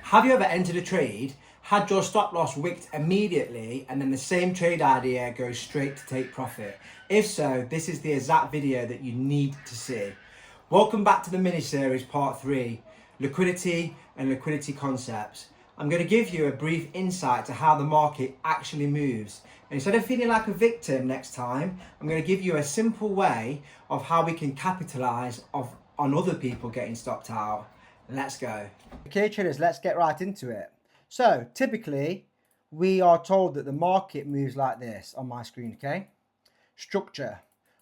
Have you ever entered a trade, had your stop loss wicked immediately, and then the same trade idea goes straight to take profit? If so, this is the exact video that you need to see. Welcome back to the mini-series part 3, liquidity and liquidity concepts. I'm going to give you a brief insight to how the market actually moves. And instead of feeling like a victim next time, I'm going to give you a simple way of how we can capitalize on other people getting stopped out. Let's go. Okay, traders, let's get right into it. So typically we are told that the market moves like this on my screen, okay? Structure.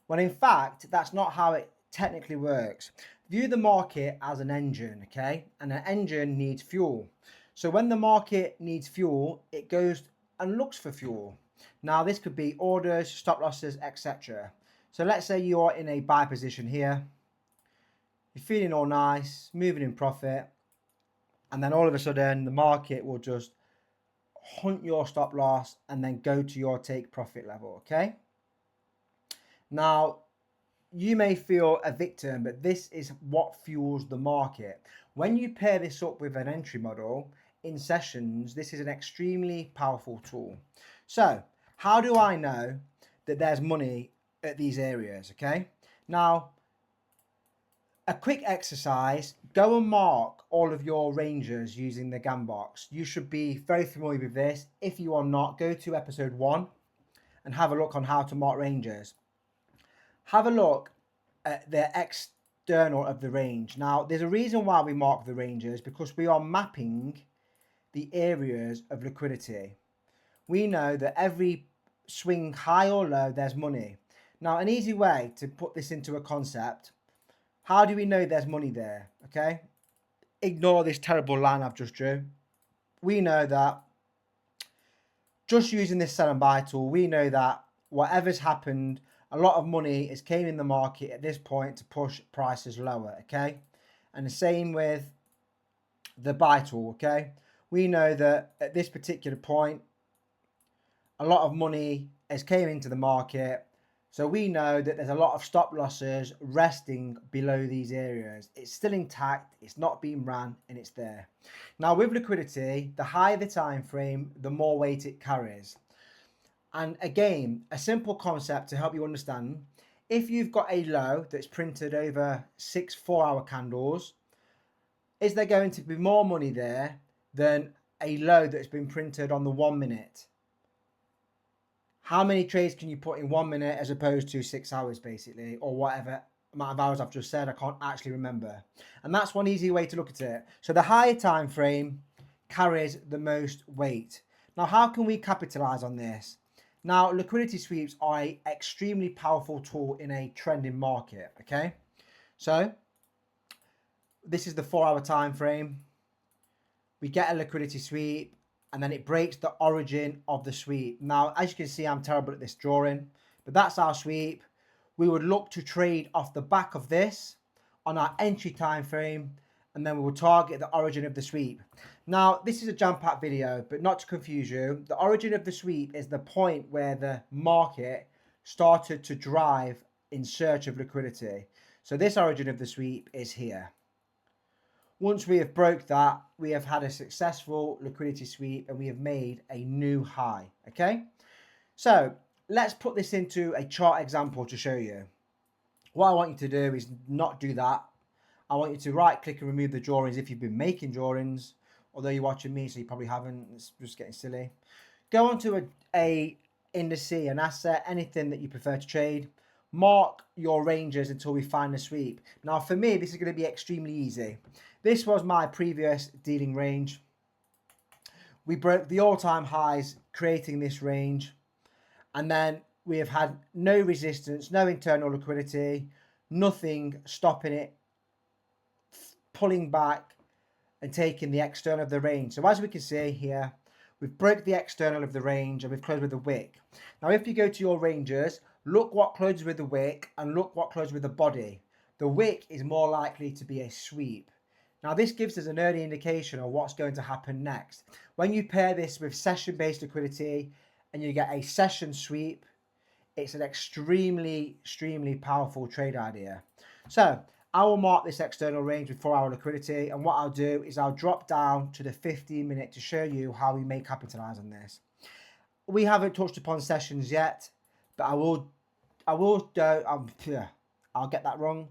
When in fact, that's not how it technically works. View the market as an engine, okay? And an engine needs fuel. So when the market needs fuel, it goes and looks for fuel. Now this could be orders, stop losses, etc. So let's say you are in a buy position here. You're feeling all nice, moving in profit, and then all of a sudden the market will just hunt your stop loss and then go to your take profit level, okay? Now, you may feel a victim, but this is what fuels the market. When you pair this up with an entry model in sessions, this is an extremely powerful tool. So, how do I know that there's money at these areas, okay? Now, a quick exercise, go and mark all of your ranges using the GAN box. You should be very familiar with this. If you are not, go to episode 1 and have a look on how to mark ranges. Have a look at the external of the range. Now, there's a reason why we mark the ranges, because we are mapping the areas of liquidity. We know that every swing high or low, there's money. Now, an easy way to put this into a concept: how do we know there's money there? Okay, ignore this terrible line I've just drew. We know that just using this sell and buy tool, we know that whatever's happened, a lot of money is came in the market at this point to push prices lower. Okay, and the same with the buy tool. Okay, we know that at this particular point, a lot of money has came into the market. So we know that there's a lot of stop losses resting below these areas. It's still intact, it's not being ran, and it's there. Now with liquidity, the higher the time frame, the more weight it carries. And again, a simple concept to help you understand: if you've got a low that's printed over 6 4-hour candles, is there going to be more money there than a low that's been printed on the 1 minute? How many trades can you put in 1 minute as opposed to 6 hours, basically, or whatever amount of hours I've just said? I can't actually remember. And that's one easy way to look at it. So the higher time frame carries the most weight. Now, how can we capitalize on this? Now, liquidity sweeps are an extremely powerful tool in a trending market, okay? So this is the 4-hour time frame. We get a liquidity sweep, and then it breaks the origin of the sweep. Now, as you can see, I'm terrible at this drawing, but that's our sweep. We would look to trade off the back of this on our entry time frame, and then we will target the origin of the sweep. Now, this is a jam-packed video, but not to confuse you. The origin of the sweep is the point where the market started to drive in search of liquidity. So this origin of the sweep is here. Once we have broke that, we have had a successful liquidity sweep and we have made a new high, okay? So let's put this into a chart example to show you. What I want you to do is not do that. I want you to right click and remove the drawings if you've been making drawings, although you're watching me, so you probably haven't. It's just getting silly. Go onto a indice, an asset, anything that you prefer to trade. Mark your ranges until we find the sweep. Now for me, this is going to be extremely easy. This was my previous dealing range. We broke the all-time highs creating this range, and then we have had no resistance, no internal liquidity, nothing stopping it pulling back and taking the external of the range. So as we can see here, we've broke the external of the range and we've closed with the wick. Now if you go to your ranges, look what closes with the wick and look what closes with the body. The wick is more likely to be a sweep. Now this gives us an early indication of what's going to happen next. When you pair this with session-based liquidity and you get a session sweep, it's an extremely powerful trade idea. So I will mark this external range with 4 hour liquidity, and what I'll do is I'll drop down to the 15-minute to show you how we may capitalize on this. We haven't touched upon sessions yet, but I'll get that wrong.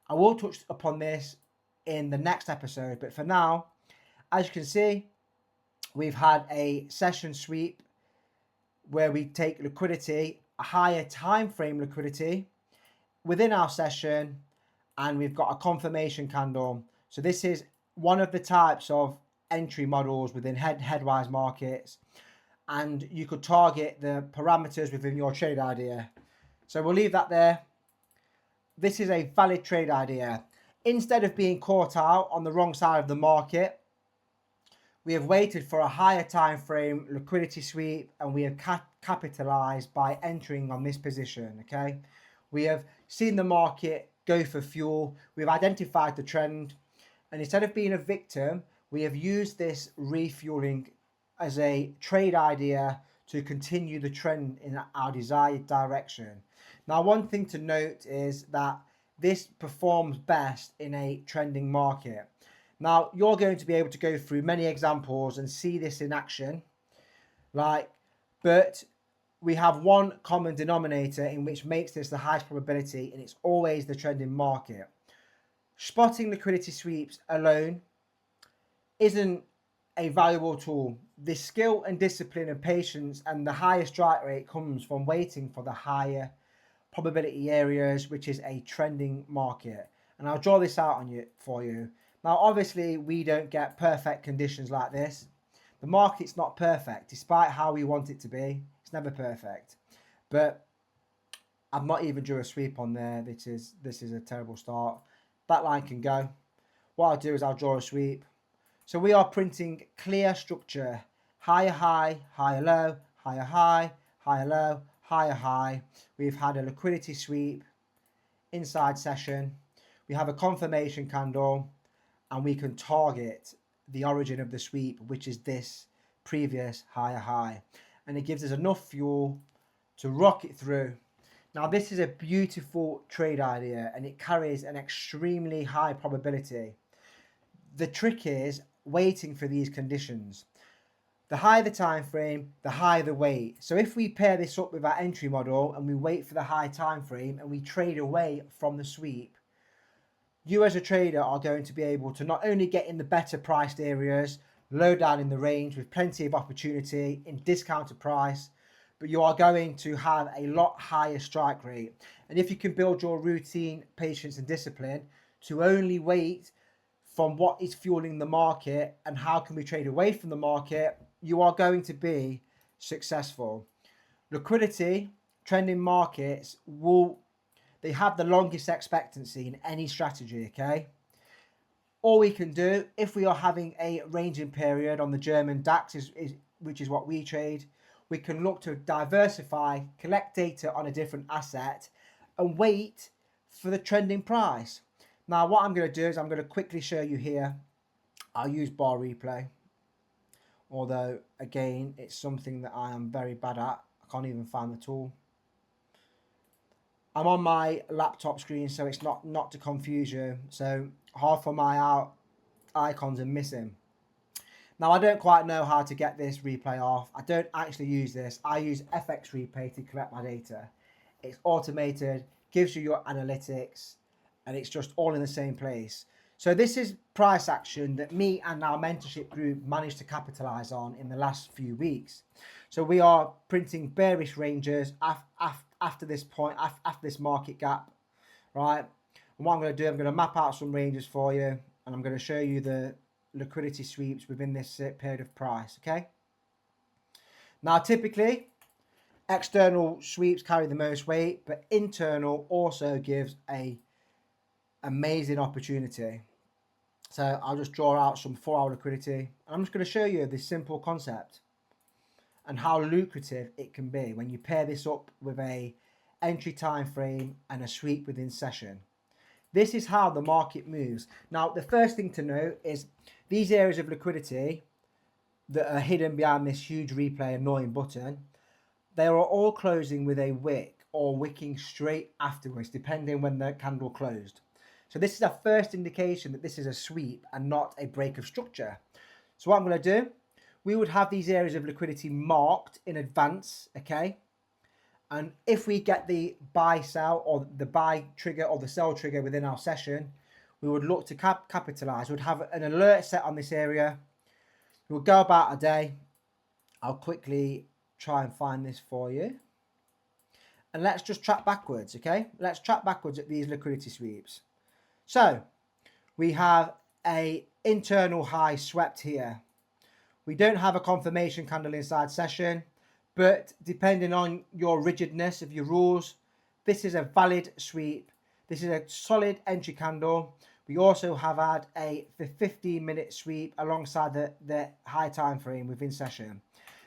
I will touch upon this in the next episode, but for now, as you can see, we've had a session sweep where we take liquidity, a higher time frame liquidity within our session, and we've got a confirmation candle. So this is one of the types of entry models within Headwize Markets, and you could target the parameters within your trade idea. So we'll leave that there. This is a valid trade idea. Instead of being caught out on the wrong side of the market, we have waited for a higher time frame liquidity sweep, and we have capitalized by entering on this position. Okay, we have seen the market go for fuel. We've identified the trend, and instead of being a victim, we have used this refueling as a trade idea to continue the trend in our desired direction. Now, one thing to note is that this performs best in a trending market. Now, you're going to be able to go through many examples and see this in action, but we have one common denominator in which makes this the highest probability, and it's always the trending market. Spotting liquidity sweeps alone isn't a valuable tool. The skill and discipline and patience and the higher strike rate comes from waiting for the higher probability areas, which is a trending market. And I'll draw this out for you. Now, obviously, we don't get perfect conditions like this. The market's not perfect, despite how we want it to be. It's never perfect. But I've not even drew a sweep on there. This is a terrible start. That line can go. What I'll do is I'll draw a sweep. So we are printing clear structure. Higher high, higher low, higher high, higher low, higher high. We've had a liquidity sweep inside session. We have a confirmation candle, and we can target the origin of the sweep, which is this previous higher high. And it gives us enough fuel to rocket through. Now, this is a beautiful trade idea, and it carries an extremely high probability. The trick is waiting for these conditions. The higher the time frame, the higher the wait. So if we pair this up with our entry model and we wait for the high time frame and we trade away from the sweep, you as a trader are going to be able to not only get in the better priced areas, low down in the range with plenty of opportunity in discounted price, but you are going to have a lot higher strike rate. And if you can build your routine, patience and discipline to only wait from what is fueling the market and how can we trade away from the market, you are going to be successful. Liquidity, trending markets, they have the longest expectancy in any strategy, okay? All we can do, if we are having a ranging period on the German DAX, which is what we trade, we can look to diversify, collect data on a different asset, and wait for the trending price. Now, what I'm going to do is I'm going to quickly show you here. I'll use bar replay. Although, again, it's something that I am very bad at. I can't even find the tool. I'm on my laptop screen, so it's not to confuse you. So half of my icons are missing. Now, I don't quite know how to get this replay off. I don't actually use this. I use FX Replay to collect my data. It's automated, gives you your analytics, and it's just all in the same place. So this is price action that me and our mentorship group managed to capitalize on in the last few weeks. So we are printing bearish ranges after this point, after this market gap, right? And what I'm going to do, I'm going to map out some ranges for you, and I'm going to show you the liquidity sweeps within this period of price, okay? Now, typically, external sweeps carry the most weight, but internal also gives a amazing opportunity. So I'll just draw out some 4 hour liquidity, and I'm just going to show you this simple concept and how lucrative it can be when you pair this up with a entry time frame and a sweep within session. This is how the market moves. Now, the first thing to note is these areas of liquidity that are hidden behind this huge replay annoying button, they are all closing with a wick or wicking straight afterwards, depending when the candle closed. So this is our first indication that this is a sweep and not a break of structure. So what I'm going to do, we would have these areas of liquidity marked in advance, okay? And if we get the buy sell or the buy trigger or the sell trigger within our session, we would look to capitalize. We'd have an alert set on this area. We'll go about a day. I'll quickly try and find this for you. And let's just track backwards, okay? Let's track backwards at these liquidity sweeps. So we have a internal high swept here. We don't have a confirmation candle inside session, but depending on your rigidness of your rules, this is a valid sweep. This is a solid entry candle. We also have had a 15-minute sweep alongside the high time frame within session.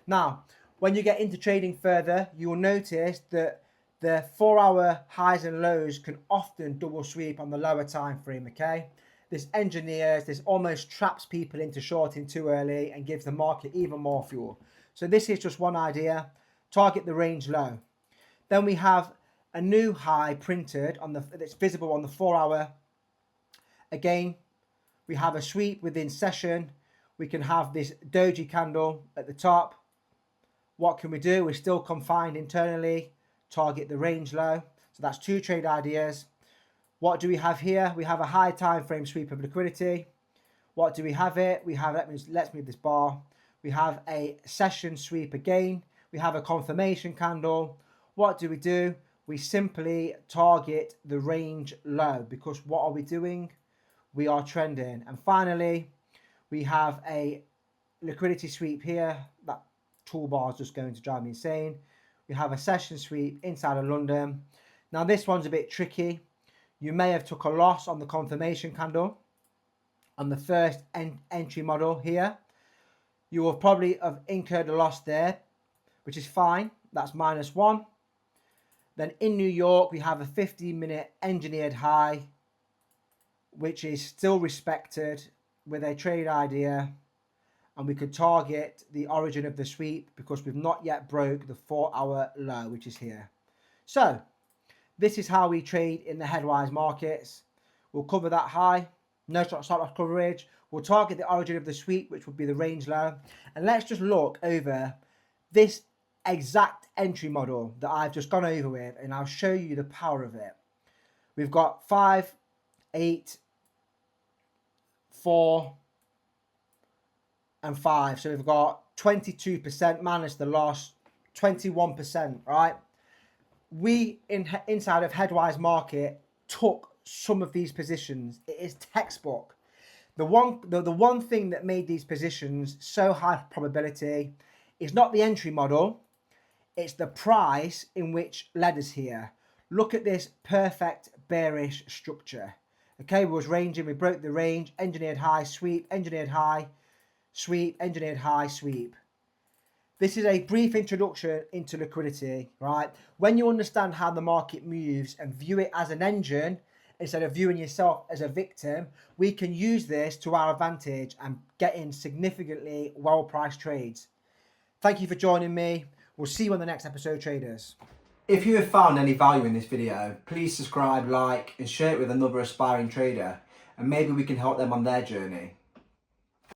Now, when you get into trading further, you will notice that the 4-hour highs and lows can often double sweep on the lower time frame, okay? This engineers, this almost traps people into shorting too early and gives the market even more fuel. So this is just one idea. Target the range low. Then we have a new high printed on that's visible on the 4-hour. Again, we have a sweep within session. We can have this doji candle at the top. What can we do? We're still confined internally. Target the range low. So that's 2 trade ideas. What do we have here? We have a high time frame sweep of liquidity. What do we have it? We have, let's move this bar. We have a session sweep again. We have a confirmation candle. What do? We simply target the range low, because what are we doing? We are trending. And finally, we have a liquidity sweep here. That toolbar is just going to drive me insane. We have a session sweep inside of London. Now this one's a bit tricky. You may have took a loss on the confirmation candle on the first entry model here. You will probably have incurred a loss there, which is fine. That's -1. Then in New York, we have a 15-minute engineered high, which is still respected with a trade idea. And we could target the origin of the sweep because we've not yet broke the 4-hour low, which is here. So this is how we trade in the Headwize markets. We'll cover that high, no stop loss coverage. We'll target the origin of the sweep, which would be the range low. And let's just look over this exact entry model that I've just gone over with, and I'll show you the power of it. We've got 5, 8, 4, and 5. So we've got 22% minus the loss, 21%, right? We inside of Headwize Market took some of these positions. It is textbook. The one thing that made these positions so high probability is not the entry model, it's the price in which led us here. Look at this perfect bearish structure. Okay, we was ranging, we broke the range, engineered high, sweep, engineered high, sweep, engineered high, sweep. This is a brief introduction into liquidity, right? When you understand how the market moves and view it as an engine, instead of viewing yourself as a victim, we can use this to our advantage and get in significantly well-priced trades. Thank you for joining me. We'll see you on the next episode, traders. If you have found any value in this video, please subscribe, like, and share it with another aspiring trader, and maybe we can help them on their journey.